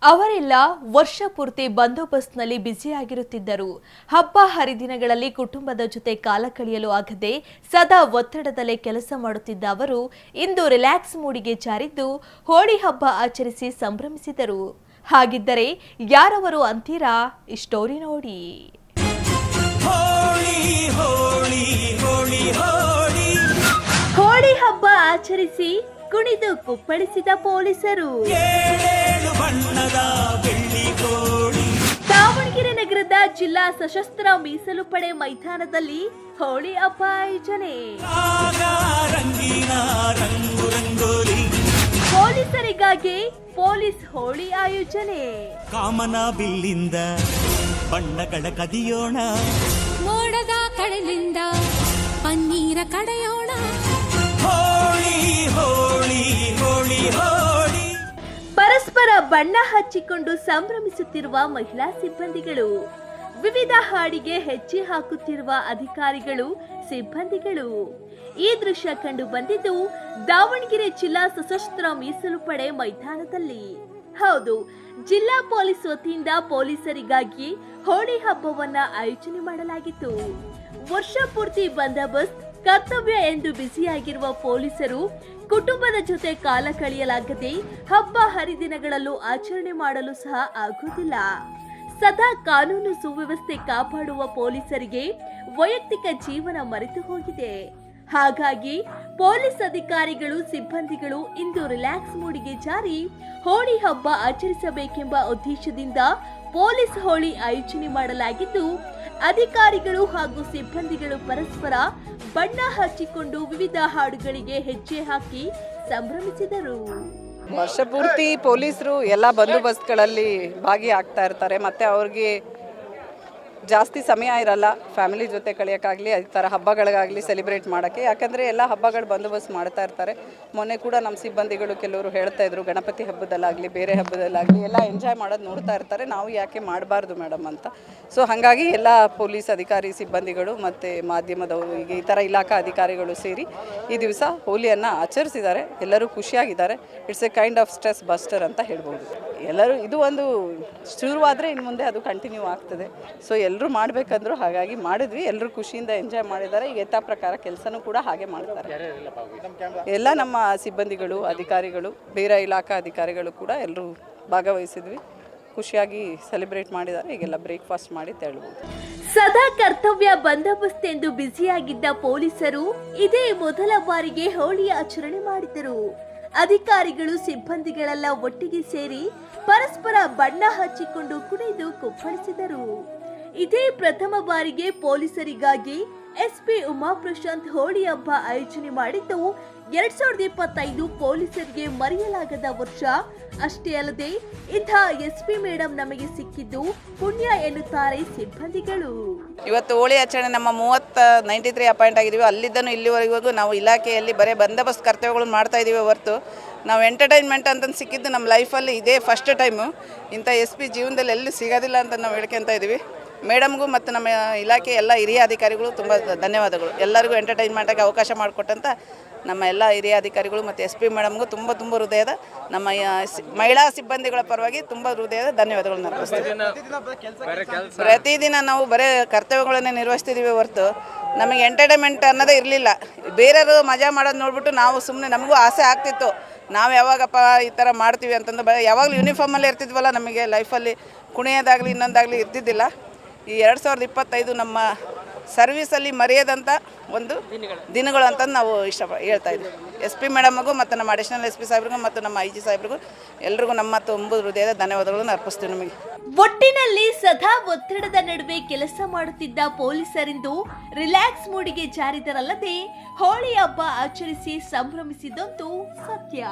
ಅವರೆಲ್ಲ ವರ್ಷ ಪೂರ್ತಿ ಬಂದೋಬಸ್ತ್ನಲ್ಲಿ ಬ್ಯುಸಿಯಾಗಿರುತ್ತಿದ್ದರು. ಹಬ್ಬ ಹರಿದಿನಗಳಲ್ಲಿ ಕುಟುಂಬದ ಜೊತೆ ಕಾಲ ಕಳೆಯಲು ಆಗದೆ ಸದಾ ಒತ್ತಡದಲ್ಲೇ ಕೆಲಸ ಮಾಡುತ್ತಿದ್ದ ಅವರು ಇಂದು ರಿಲ್ಯಾಕ್ಸ್ ಮೂಡಿಗೆ ಜಾರಿದ್ದು ಹೋಳಿ ಹಬ್ಬ ಆಚರಿಸಿ ಸಂಭ್ರಮಿಸಿದರು. ಹಾಗಿದ್ದರೆ ಯಾರವರು ಅಂತೀರಾ? ಈ ಸ್ಟೋರಿ ನೋಡಿ. ಹೋಳಿ ಹಬ್ಬ ಆಚರಿಸಿ ಕುಣಿದು ಕುಪ್ಪಳಿಸಿದ ಪೊಲೀಸರು. ದಾವಣಗೆರೆ ನಗರದ ಜಿಲ್ಲಾ ಸಶಸ್ತ್ರ ಮೀಸಲು ಪಡೆ ಮೈದಾನದಲ್ಲಿ ಹೋಳಿ ಹಬ್ಬ ಆಯೋಜನೆ. ಪೊಲೀಸರಿಗಾಗಿ ಪೊಲೀಸ್ ಹೋಳಿ ಆಯೋಜನೆ. ಕಾಮನ ಬಿಲ್ಲಿಂದ ಬಣ್ಣಗಳ ಕದಿಯೋಣ, ಮೋಡದ ಕಡಲಿಂದ ಪನ್ನೀರ ಕಡೆಯೋಣ. ಹೋಳಿ ಹೋಳಿ ಹೋಳಿ ಹೋಳಿ. ಪರಸ್ಪರ ಬಣ್ಣ ಹಚ್ಚಿಕೊಂಡು ಸಂಭ್ರಮಿಸುತ್ತಿರುವ ಮಹಿಳಾ ಸಿಬ್ಬಂದಿಗಳು, ವಿವಿಧ ಹಾಡಿಗೆ ಹೆಜ್ಜೆ ಹಾಕುತ್ತಿರುವ ಅಧಿಕಾರಿಗಳು, ಸಿಬ್ಬಂದಿಗಳು. ಈ ದೃಶ್ಯ ಕಂಡು ಬಂದಿದ್ದು ದಾವಣಗೆರೆ ಜಿಲ್ಲಾ ಸಶಸ್ತ್ರ ಮೀಸಲು ಪಡೆ ಮೈದಾನದಲ್ಲಿ. ಹೌದು, ಜಿಲ್ಲಾ ಪೊಲೀಸ್ ವತಿಯಿಂದ ಪೊಲೀಸರಿಗಾಗಿ ಹೋಳಿ ಹಬ್ಬವನ್ನ ಆಯೋಜನೆ ಮಾಡಲಾಗಿತ್ತು. ವರ್ಷ ಪೂರ್ತಿ ಬಂದೋಬಸ್ತ್ ಕರ್ತವ್ಯ ಎಂದು ಬ್ಯುಸಿಯಾಗಿರುವ ಪೊಲೀಸರು ಕುಟುಂಬದ ಜೊತೆ ಕಾಲ ಕಳೆಯಲಾಗದೆ ಹಬ್ಬ ಹರಿದಿನಗಳಲ್ಲೂ ಆಚರಣೆ ಮಾಡಲು ಸಹ ಆಗುವುದಿಲ್ಲ. ಸದಾ ಕಾನೂನು ಸುವ್ಯವಸ್ಥೆ ಕಾಪಾಡುವ ಪೊಲೀಸರಿಗೆ ವೈಯಕ್ತಿಕ ಜೀವನ ಮರೆತು ಹೋಗಿದೆ. ಹಾಗಾಗಿ ಪೊಲೀಸ್ ಅಧಿಕಾರಿಗಳು, ಸಿಬ್ಬಂದಿಗಳು ಇಂದು ರಿಲ್ಯಾಕ್ಸ್ ಮೂಡಿಗೆ ಜಾರಿ ಹೋಳಿ ಹಬ್ಬ ಆಚರಿಸಬೇಕೆಂಬ ಉದ್ದೇಶದಿಂದ ಪೊಲೀಸ್ ಹೋಳಿ ಆಯೋಜನೆ ಮಾಡಲಾಗಿದ್ದು, ಅಧಿಕಾರಿಗಳು ಹಾಗೂ ಸಿಬ್ಬಂದಿಗಳು ಪರಸ್ಪರ ಬಣ್ಣ ಹಚ್ಚಿಕೊಂಡು ವಿವಿಧ ಹಾಡುಗಳಿಗೆ ಹೆಜ್ಜೆ ಹಾಕಿ ಸಂಭ್ರಮಿಸಿದರು. ವರ್ಷ ಪೂರ್ತಿ ಪೊಲೀಸರು ಎಲ್ಲ ಬಂದೋಬಸ್ತ್ಗಳಲ್ಲಿ ಭಾಗಿಯಾಗ್ತಾ ಇರ್ತಾರೆ. ಮತ್ತು ಅವ್ರಿಗೆ ಜಾಸ್ತಿ ಸಮಯ ಇರಲ್ಲ ಫ್ಯಾಮಿಲಿ ಜೊತೆ ಕಳೆಯೋಕ್ಕಾಗಲಿ, ಈ ಥರ ಹಬ್ಬಗಳಿಗಾಗಲಿ ಸೆಲೆಬ್ರೇಟ್ ಮಾಡೋಕ್ಕೆ. ಯಾಕಂದರೆ ಎಲ್ಲ ಹಬ್ಬಗಳು ಬಂದೋಬಸ್ತ್ ಮಾಡ್ತಾ ಇರ್ತಾರೆ. ಮೊನ್ನೆ ಕೂಡ ನಮ್ಮ ಸಿಬ್ಬಂದಿಗಳು ಕೆಲವರು ಹೇಳ್ತಾ ಇದ್ರು, ಗಣಪತಿ ಹಬ್ಬದಲ್ಲಾಗಲಿ ಬೇರೆ ಹಬ್ಬದಲ್ಲಾಗಲಿ ಎಲ್ಲ ಎಂಜಾಯ್ ಮಾಡೋದು ನೋಡ್ತಾ ಇರ್ತಾರೆ, ನಾವು ಯಾಕೆ ಮಾಡಬಾರ್ದು ಮೇಡಮ್ ಅಂತ. ಸೊ ಹಾಗಾಗಿ ಎಲ್ಲ ಪೊಲೀಸ್ ಅಧಿಕಾರಿ ಸಿಬ್ಬಂದಿಗಳು ಮತ್ತು ಮಾಧ್ಯಮದವರು, ಈಗ ಈ ಥರ ಇಲಾಖಾ ಅಧಿಕಾರಿಗಳು ಸೇರಿ ಈ ದಿವಸ ಹೋಲಿಯನ್ನು ಆಚರಿಸಿದ್ದಾರೆ. ಎಲ್ಲರೂ ಖುಷಿಯಾಗಿದ್ದಾರೆ. It's a kind of stress buster ಅಂತ ಹೇಳ್ಬೋದು. ಎಲ್ಲರೂ ಇದು ಒಂದು ಶುರುವಾದರೆ ಇನ್ನು ಮುಂದೆ ಅದು ಕಂಟಿನ್ಯೂ ಆಗ್ತದೆ. ಸೊ ಎಲ್ಲರೂ ಮಾಡಬೇಕಂದ್ರು ಹಾಗಾಗಿ ಮಾಡಿದ್ವಿ. ಎಲ್ಲರೂ ಖುಷಿಯಿಂದ ಎಂಜಾಯ್ ಮಾಡಿದ್ದಾರೆ. ಈಗ ಯಥಾ ಪ್ರಕಾರ ಕೆಲಸನೂ ಕೂಡ ಹಾಗೆ ಮಾಡ್ತಾರೆ. ಎಲ್ಲ ನಮ್ಮ ಸಿಬ್ಬಂದಿಗಳು, ಅಧಿಕಾರಿಗಳು, ಬೇರೆ ಇಲಾಖಾ ಅಧಿಕಾರಿಗಳು ಕೂಡ ಎಲ್ಲರೂ ಭಾಗವಹಿಸಿದ್ವಿ. ಖುಷಿಯಾಗಿ ಸೆಲೆಬ್ರೇಟ್ ಮಾಡಿದ್ದಾರೆ. ಈಗೆಲ್ಲ ಬ್ರೇಕ್ಫಾಸ್ಟ್ ಮಾಡಿ ತೆರಳಬಹುದು. ಸದಾ ಕರ್ತವ್ಯ ಬಂದೋಬಸ್ತ್ ಎಂದು ಬ್ಯುಸಿಯಾಗಿದ್ದ ಪೊಲೀಸರು ಇದೇ ಮೊದಲ ಬಾರಿಗೆ ಹೋಳಿ ಆಚರಣೆ ಮಾಡಿದರು. ಅಧಿಕಾರಿಗಳು, ಸಿಬ್ಬಂದಿಗಳೆಲ್ಲ ಒಟ್ಟಿಗೆ ಸೇರಿ ಪರಸ್ಪರ ಬಣ್ಣ ಹಚ್ಚಿಕೊಂಡು ಕುಣಿದು ಕುಪ್ಪಳಿಸಿದರು. ಇದೇ ಪ್ರಥಮ ಬಾರಿಗೆ ಪೊಲೀಸರಿಗಾಗಿ ಎಸ್ಪಿ ಉಮಾ ಪ್ರಶಾಂತ್ ಹೋಳಿ ಹಬ್ಬ ಆಯೋಜನೆ ಮಾಡಿದ್ದು 2025 ಪೊಲೀಸರಿಗೆ ಮರೆಯಲಾಗದ ವರ್ಷ. ಅಷ್ಟೇ ಅಲ್ಲದೆ ಇಂಥ ಎಸ್ಪಿ ಮೇಡಮ್ ನಮಗೆ ಸಿಕ್ಕಿದ್ದು ಪುಣ್ಯ ಎನ್ನುತ್ತಾರೆ ಸಿಬ್ಬಂದಿಗಳು. ಇವತ್ತು ಹೋಳಿ ಆಚರಣೆ ನಮ್ಮ 93 ಅಪಾಯಿಂಟ್ ಆಗಿದ್ದೀವಿ. ಅಲ್ಲಿದ್ದನು ಇಲ್ಲಿವರೆಗೂ ನಾವು ಇಲಾಖೆಯಲ್ಲಿ ಬರೀ ಬಂದೋಬಸ್ತ್ ಕರ್ತವ್ಯಗಳನ್ನು ಮಾಡ್ತಾ ಇದ್ದೀವಿ ಹೊರತು ನಾವು ಎಂಟರ್ಟೈನ್ಮೆಂಟ್ ಅಂತಂದು ಸಿಕ್ಕಿದ್ದು ನಮ್ಮ ಲೈಫಲ್ಲಿ ಇದೇ ಫಸ್ಟ್ ಟೈಮು. ಇಂಥ ಎಸ್ ಪಿ ಜೀವನದಲ್ಲಿ ಎಲ್ಲಿ ಸಿಗೋದಿಲ್ಲ ಅಂತ ನಾವು ಹೇಳ್ಕೊತಾ ಇದ್ದೀವಿ. ಮೇಡಮ್ಗೂ ಮತ್ತು ನಮ್ಮ ಇಲಾಖೆ ಎಲ್ಲ ಹಿರಿಯ ಅಧಿಕಾರಿಗಳು ತುಂಬ ಧನ್ಯವಾದಗಳು. ಎಲ್ಲರಿಗೂ ಎಂಟರ್ಟೈನ್ಮೆಂಟಾಗಿ ಅವಕಾಶ ಮಾಡಿಕೊಟ್ಟಂಥ ನಮ್ಮ ಎಲ್ಲ ಹಿರಿಯ ಅಧಿಕಾರಿಗಳು ಮತ್ತು ಎಸ್ ಪಿ ಮೇಡಮ್ಗೂ ತುಂಬ ಹೃದಯದ, ನಮ್ಮ ಮಹಿಳಾ ಸಿಬ್ಬಂದಿಗಳ ಪರವಾಗಿ ತುಂಬ ಹೃದಯದ ಧನ್ಯವಾದಗಳನ್ನು ಅರ್ಪಿಸ್ತೀವಿ. ಪ್ರತಿದಿನ ನಾವು ಬರೀ ಕರ್ತವ್ಯಗಳನ್ನೇ ನಿರ್ವಹಿಸ್ತಿದ್ದೀವಿ ಹೊರತು ನಮಗೆ ಎಂಟರ್ಟೈನ್ಮೆಂಟ್ ಅನ್ನೋದೇ ಇರಲಿಲ್ಲ. ಬೇರೆಯವರು ಮಜಾ ಮಾಡೋದು ನೋಡಿಬಿಟ್ಟು ನಾವು ಸುಮ್ಮನೆ, ನಮಗೂ ಆಸೆ ಆಗ್ತಿತ್ತು ನಾವು ಯಾವಾಗಪ್ಪ ಈ ಥರ ಮಾಡ್ತೀವಿ ಅಂತಂದು. ಯಾವಾಗಲೂ ಯೂನಿಫಾರ್ಮಲ್ಲೇ ಇರ್ತಿದ್ವಲ್ಲ, ನಮಗೆ ಲೈಫಲ್ಲಿ ಕುಣಿಯೋದಾಗಲಿ ಇನ್ನೊಂದಾಗಲಿ ಇರ್ತಿದ್ದಿಲ್ಲ. ಈ 2025 ನಮ್ಮ ಸರ್ವೀಸಲ್ಲಿ ಮರೆಯದಂಥ ಒಂದು ದಿನಗಳು ಅಂತಂದು ನಾವು ಹೇಳ್ತಾ ಇದ್ದೀವಿ. ಎಸ್ ಪಿ ಮೇಡಮ್ಗೂ ಮತ್ತು ನಮ್ಮ ಅಡಿಷನಲ್ ಎಸ್ ಪಿ ಸಾಹೇಬ್ರಿಗೂ ಮತ್ತು ನಮ್ಮ IG ಸಾಹೇಬ್ರಿಗೂ ಎಲ್ರಿಗೂ ನಮ್ಮ ತುಂಬ ಹೃದಯದ ಧನ್ಯವಾದಗಳನ್ನು ಅರ್ಪಿಸ್ತೀವಿ. ನಮಗೆ ಒಟ್ಟಿನಲ್ಲಿ ಸದಾ ಒತ್ತಡದ ನಡುವೆ ಕೆಲಸ ಮಾಡುತ್ತಿದ್ದ ಪೊಲೀಸರಿಂದು ರಿಲ್ಯಾಕ್ಸ್ ಮೂಡಿಗೆ ಜಾರಿದರಲ್ಲದೆ ಹೋಳಿ ಹಬ್ಬ ಆಚರಿಸಿ ಸಂಭ್ರಮಿಸಿದಂತೂ ಸತ್ಯ.